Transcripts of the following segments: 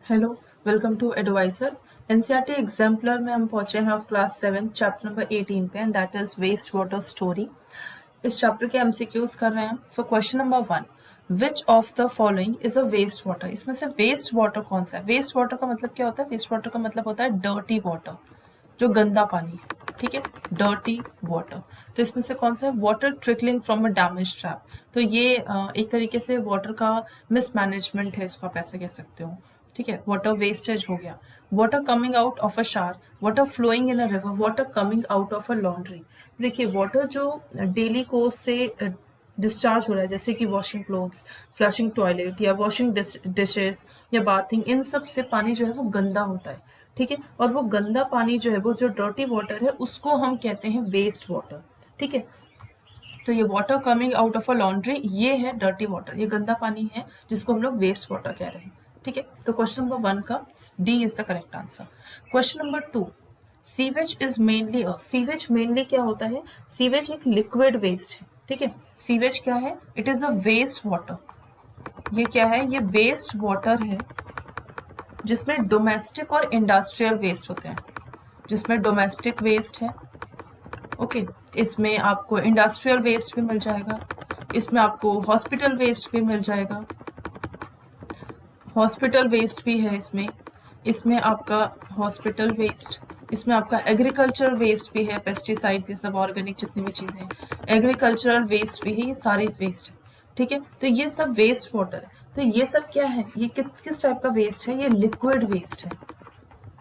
Hello, welcome to advisor. NCERT exemplar में हम पहुंचे हैं ऑफ क्लास 7 चैप्टर नंबर 18 पे, and that is waste water story. इस चैप्टर के एमसीक्यूज कर रहे हैं। So question number 1, which of the following is a waste water. इसमें से वेस्ट वाटर कौन सा है? वेस्ट वाटर का मतलब क्या होता है? वेस्ट वाटर का मतलब होता है डर्टी वाटर, जो गंदा पानी है। ठीक है, डर्टी वाटर। तो इसमें से कौन सा है? Water trickling from a damage trap. तो ये एक तरीके से वाटर का मिसमैनेजमेंट है, इसको आप ऐसे कह सकते हो। ठीक है, वाटर वेस्टेज हो गया। Water coming out of a shower, water flowing in a river, water coming out of a laundry. देखिए, वाटर जो डेली कोर्स से डिस्चार्ज हो रहा है, जैसे कि वॉशिंग क्लोथ्स, फ्लशिंग टॉयलेट या वॉशिंग डिशेस या बाथिंग, इन सब से पानी जो है वो गंदा होता है। ठीक है, और वो गंदा पानी जो है, वो जो डर्टी वाटर है, उसको हम कहते हैं वेस्ट वाटर। ठीक है, तो ये water coming out of a laundry, ये है डर्टी वाटर, ये गंदा पानी है जिसको हम लोग वेस्ट वाटर कह रहे हैं। ठीक है, तो क्वेश्चन नंबर 1 का D is the correct answer. Question number 2, sewage is mainly sewage mainly क्या होता है? सीवेज एक लिक्विड वेस्ट है। ठीक है, सीवेज क्या है? It is a waste water. ये क्या है? ये वेस्ट वाटर है जिसमें डोमेस्टिक और इंडस्ट्रियल वेस्ट होते हैं। जिसमें डोमेस्टिक वेस्ट है, ओके, इसमें आपको इंडस्ट्रियल वेस्ट भी मिल जाएगा, इसमें आपको हॉस्पिटल वेस्ट भी मिल जाएगा, हॉस्पिटल वेस्ट भी है इसमें, इसमें आपका हॉस्पिटल वेस्ट, इसमें आपका एग्रीकल्चर वेस्ट भी है, पेस्टिसाइड्स, ये सब ऑर्गेनिक जितनी भी चीज़ें हैं, एग्रीकल्चरल वेस्ट भी है, ये सारे वेस्ट है। ठीक है, तो ये सब वेस्ट वाटर है। तो ये सब क्या है? ये किस टाइप का वेस्ट है? ये लिक्विड वेस्ट है।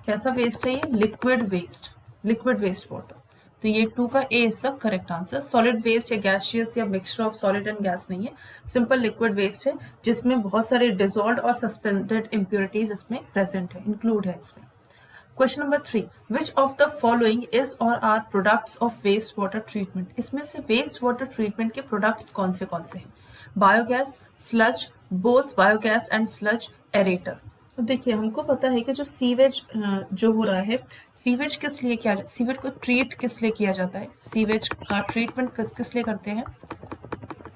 कैसा वेस्ट है ये? Liquid waste, liquid waste water. तो ये 2 का A is the correct answer. Solid waste या गैसियस या mixture of solid and gas नहीं है, सिंपल लिक्विड वेस्ट है जिसमें बहुत सारे डिजॉल्व्ड और सस्पेंडेड इम्प्योरिटीज इसमें प्रेजेंट है, इंक्लूड है इसमें। Question number 3, which of the following is or are products of waste water treatment. इसमें से वेस्ट वाटर ट्रीटमेंट के प्रोडक्ट्स कौन से हैं? Biogas, sludge, both biogas and sludge, aerator. तो देखिए, हमको पता है कि जो सीवेज जो हो रहा है, सीवेज किस लिए किया जाता है? सीवेज को ट्रीट किस लिए किया जाता है? सीवेज का ट्रीटमेंट किस लिए करते हैं?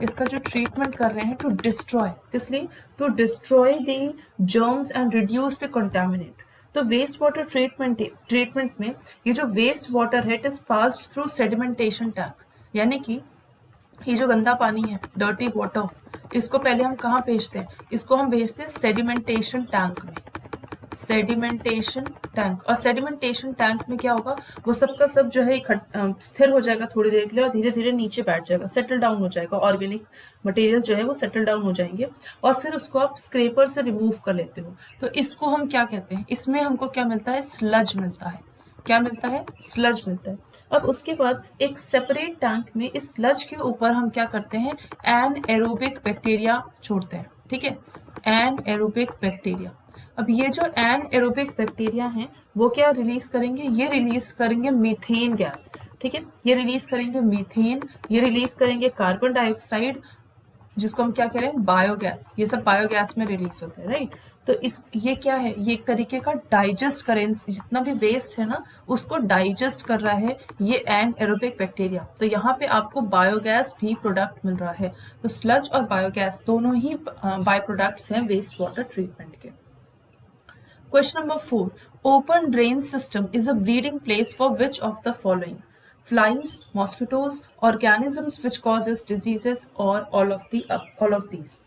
इसका जो ट्रीटमेंट कर रहे हैं टू डिस्ट्रॉय, किस लिए? To destroy the germs and reduce the contaminate. तो वेस्ट वाटर ट्रीटमेंट में ये जो वेस्ट वाटर है, it is passed through sedimentation tank. यानी कि ये जो गंदा पानी है, डर्टी वाटर, इसको पहले हम कहाँ भेजते हैं? इसको हम भेजते हैं सेडिमेंटेशन टैंक में। सेडिमेंटेशन टैंक, और सेडिमेंटेशन टैंक में क्या होगा? वो सब का सब जो है स्थिर हो जाएगा थोड़ी देर के लिए, और धीरे धीरे नीचे बैठ जाएगा, सेटल डाउन हो जाएगा। ऑर्गेनिक मटेरियल जो है वो सेटल डाउन हो जाएंगे, और फिर उसको आप स्क्रेपर से रिमूव कर लेते हो। तो इसको हम क्या कहते हैं? इसमें हमको क्या मिलता है? स्लज मिलता है। क्या मिलता है? स्लज मिलता है। और उसके बाद एक सेपरेट टैंक में इस स्लज के ऊपर हम क्या करते हैं? एन एरोबिक बैक्टीरिया छोड़ते हैं। ठीक है, एन एरोबिक बैक्टीरिया। अब ये जो एन एरोबिक बैक्टीरिया हैं, वो क्या रिलीज करेंगे? ये रिलीज करेंगे मीथेन गैस। ठीक है, ये रिलीज करेंगे मीथेन, ये रिलीज करेंगे कार्बन डाइऑक्साइड, जिसको हम क्या कह रहे हैं? बायोगैस। ये सब बायोगैस में रिलीज होता है, राइट? तो ये क्या है? ये एक तरीके का डाइजेस्ट करें, जितना भी वेस्ट है ना, उसको डाइजेस्ट कर रहा है ये एन एरोबिक बैक्टीरिया। तो यहाँ पे आपको बायोगैस भी प्रोडक्ट मिल रहा है। तो स्लज और बायोगैस दोनों ही बाय प्रोडक्ट्स हैं वेस्ट वाटर ट्रीटमेंट के। Question number 4. Open drain system is a breeding place for which of the following? Flies, mosquitoes, organisms which causes diseases, or all of these.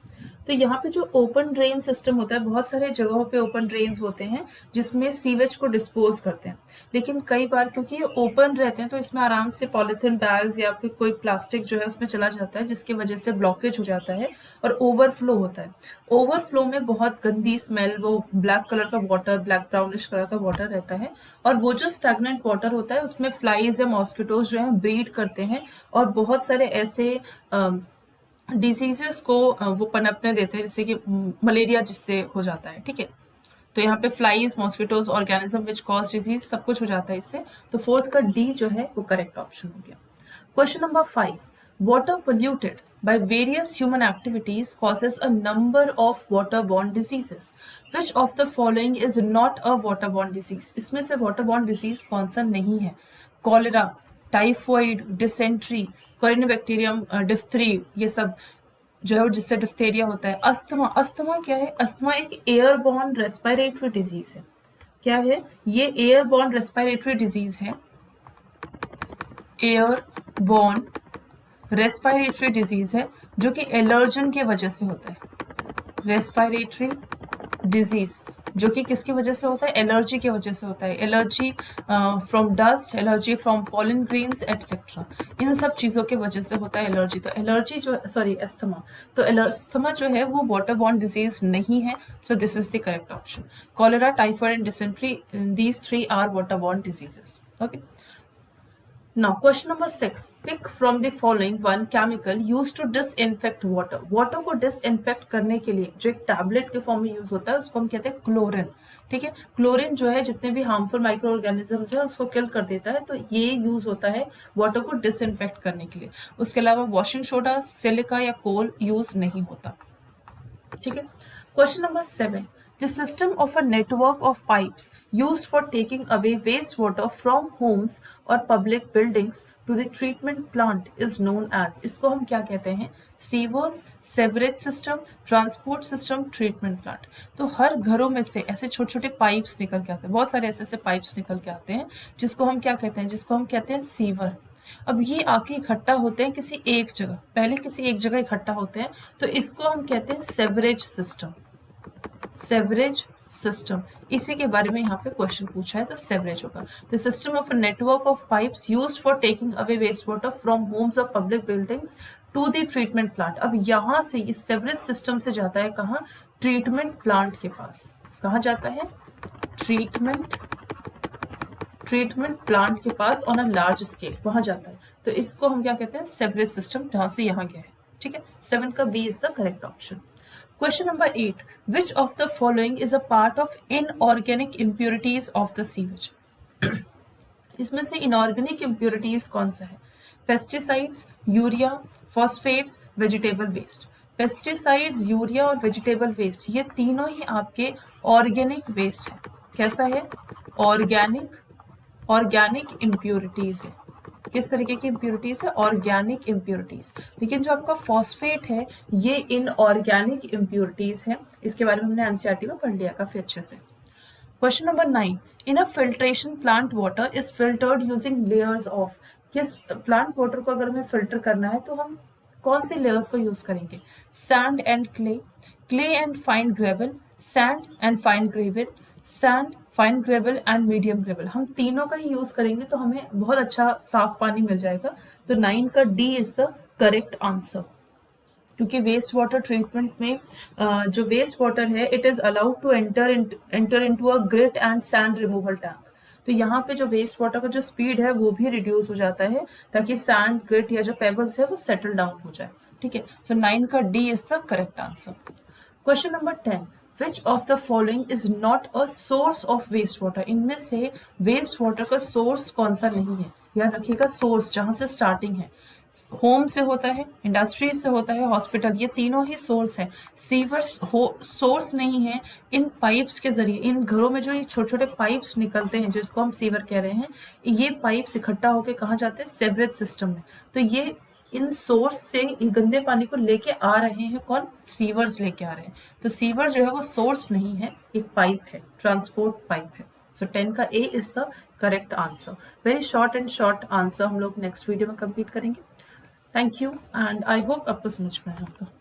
तो यहाँ पे जो open drain system होता है, बहुत सारे जगहों पे ओपन ड्रेन्स होते हैं जिसमें सीवेज को डिस्पोज करते हैं। लेकिन कई बार क्योंकि ये ओपन रहते हैं, तो इसमें आराम से पॉलिथीन बैग्स या फिर कोई प्लास्टिक जो है उसमें चला जाता है, जिसकी वजह से ब्लॉकेज हो जाता है और ओवरफ्लो होता है। ओवरफ्लो में बहुत गंदी स्मेल, वो ब्लैक कलर का वाटर, ब्लैक ब्राउनिश कलर का वाटर रहता है, और वो जो स्टैग्नेंट वाटर होता है उसमें फ्लाइज या मॉस्किटोज जो है ब्रीड करते हैं, और बहुत सारे ऐसे डिजीजेस को वो पनपने देते हैं, जैसे कि मलेरिया जिससे हो जाता है। ठीक है, तो यहाँ पे flies, mosquitoes, organism which cause disease, सब कुछ हो जाता है इससे। तो 4th का डी जो है वो करेक्ट ऑप्शन हो गया। Question number 5, water polluted by various human activities causes a number of waterborne diseases. Which of the following is not a waterborne disease? इसमें से waterborne disease कौन सा नहीं है? कॉलेरा, टाइफॉइड, डिसेंट्री, कोरिनेबैक्टीरियम, डिफ्थरी, ये सब जो है वो जिससे डिफ्थेरिया होता है। अस्थमा, अस्थमा क्या है? अस्थमा एक एयरबॉर्न रेस्पिरेटरी डिजीज है। क्या है ये? एयरबॉर्न रेस्पिरेटरी डिजीज है। एयरबॉर्न रेस्पिरेटरी डिजीज है जो कि एलर्जन के वजह से होता है। रेस्पिरेटरी डिजीज जो कि किसकी वजह से होता है? एलर्जी की वजह से होता है। Allergy from dust, allergy from pollen grains etcetera, इन सब चीज़ों की वजह से होता है एलर्जी। तो एलर्जी जो, सॉरी अस्थमा, तो अस्थमा जो है वो वाटर बॉर्न डिजीज नहीं है। So this is the correct option. Cholera, typhoid and dysentery, these three are water borne diseases. Okay, now question number 6, pick from the following one chemical used to disinfect water। Water को disinfect करने के लिए जो एक tablet के form में use होता है उसको हम कहते हैं क्लोरीन। ठीक है, क्लोरीन जो है जितने भी हार्मफुल माइक्रो ऑर्गेनिजम्स है उसको किल कर देता है। तो ये यूज होता है वाटर को डिसइंफेक्ट करने के लिए। उसके अलावा वॉशिंग सोडा, सिलिका या कोल यूज नहीं होता। ठीक है, question number 7, the system of a network of pipes used for taking away wastewater from homes or public buildings to the treatment plant is known as। इसको हम क्या कहते हैं? Sewers, sewerage system, transport system, treatment plant. तो हर घरों में से ऐसे छोटे छोटे पाइप्स निकल के आते हैं, बहुत सारे ऐसे ऐसे पाइप्स निकल के आते हैं जिसको हम क्या कहते हैं? जिसको हम कहते हैं सीवर। अब ये आके इकट्ठा होते हैं किसी एक जगह, पहले किसी एक जगह इकट्ठा होते हैं, तो इसको हम कहते हैं सेवरेज सिस्टम। सेवरेज सिस्टम, इसी के बारे में यहाँ पे क्वेश्चन पूछा है तो सेवरेज होगा। The system of a network of pipes used for taking away waste water from homes और public buildings to the treatment plant. अब यहाँ से ये सेवरेज सिस्टम से जाता है कहाँ? ट्रीटमेंट प्लांट के पास। कहाँ जाता है? ट्रीटमेंट प्लांट के pass on a large scale, वहां जाता है। तो इसको हम क्या कहते हैं? सेवरेज सिस्टम, जहां से यहाँ गया है। ठीक है, 7 का B is the correct option. Question number 8, which of the following is a part of inorganic impurities of the sewage? इसमें से inorganic impurities कौन सा है? Pesticides, urea, phosphates, vegetable waste. Pesticides, urea और वेजिटेबल वेस्ट ये तीनों ही आपके organic waste है। कैसा है? ऑर्गेनिक इम्प्योरिटीज है। किस तरीके की इम्प्योरिटीज है? Organic impurities. लेकिन जो आपका फॉस्फेट है ये इनऑर्गेनिक इम्प्योरिटीज है। इसके बारे में हमने एनसीईआरटी में पढ़ लिया काफी अच्छे से। Question number 9, in a filtration plant water is filtered using layers of. किस प्लांट वाटर को अगर हमें फिल्टर करना है तो हम कौन से लेयर्स को यूज करेंगे? Sand and clay, clay and fine gravel, sand and fine gravel, sand, fine gravel and medium gravel. हम तीनों का ही यूज करेंगे तो हमें बहुत अच्छा साफ पानी मिल जाएगा। तो 9 का D is the correct answer. क्योंकि वेस्ट वाटर ट्रीटमेंट में जो वेस्ट वाटर है it is allowed to enter into a grit and sand removal tank. तो यहाँ पे जो वेस्ट वाटर का जो स्पीड है वो भी रिड्यूस हो जाता है ताकि सैंड, ग्रिट या जो पेबल्स है वो सेटल डाउन हो जाए। ठीक है, सो 9 का D is the correct answer. Question number 10, Which of the following is not a source of waste water? इनमें से वेस्ट वाटर का सोर्स कौन सा नहीं है? याद रखिएगा, सोर्स जहां से स्टार्टिंग है, होम से होता है, इंडस्ट्री से होता है, हॉस्पिटल, ये तीनों ही सोर्स है। सीवर्स सोर्स नहीं है। इन पाइप्स के जरिए, इन घरों में जो ये छोटे छोटे पाइप्स निकलते हैं जिसको हम सीवर कह रहे हैं, ये पाइप्स इकट्ठा होकर कहाँ जाते हैं? सेवरेज सिस्टम में। तो ये इन सोर्स से गंदे पानी को लेके आ रहे हैं कौन? सीवर्स लेके आ रहे हैं। तो सीवर जो है वो सोर्स नहीं है, एक पाइप है, ट्रांसपोर्ट पाइप है। सो 10 का A is the correct answer. Very short answer हम लोग नेक्स्ट वीडियो में कंप्लीट करेंगे। Thank you and I hope आपको समझ में आया होगा।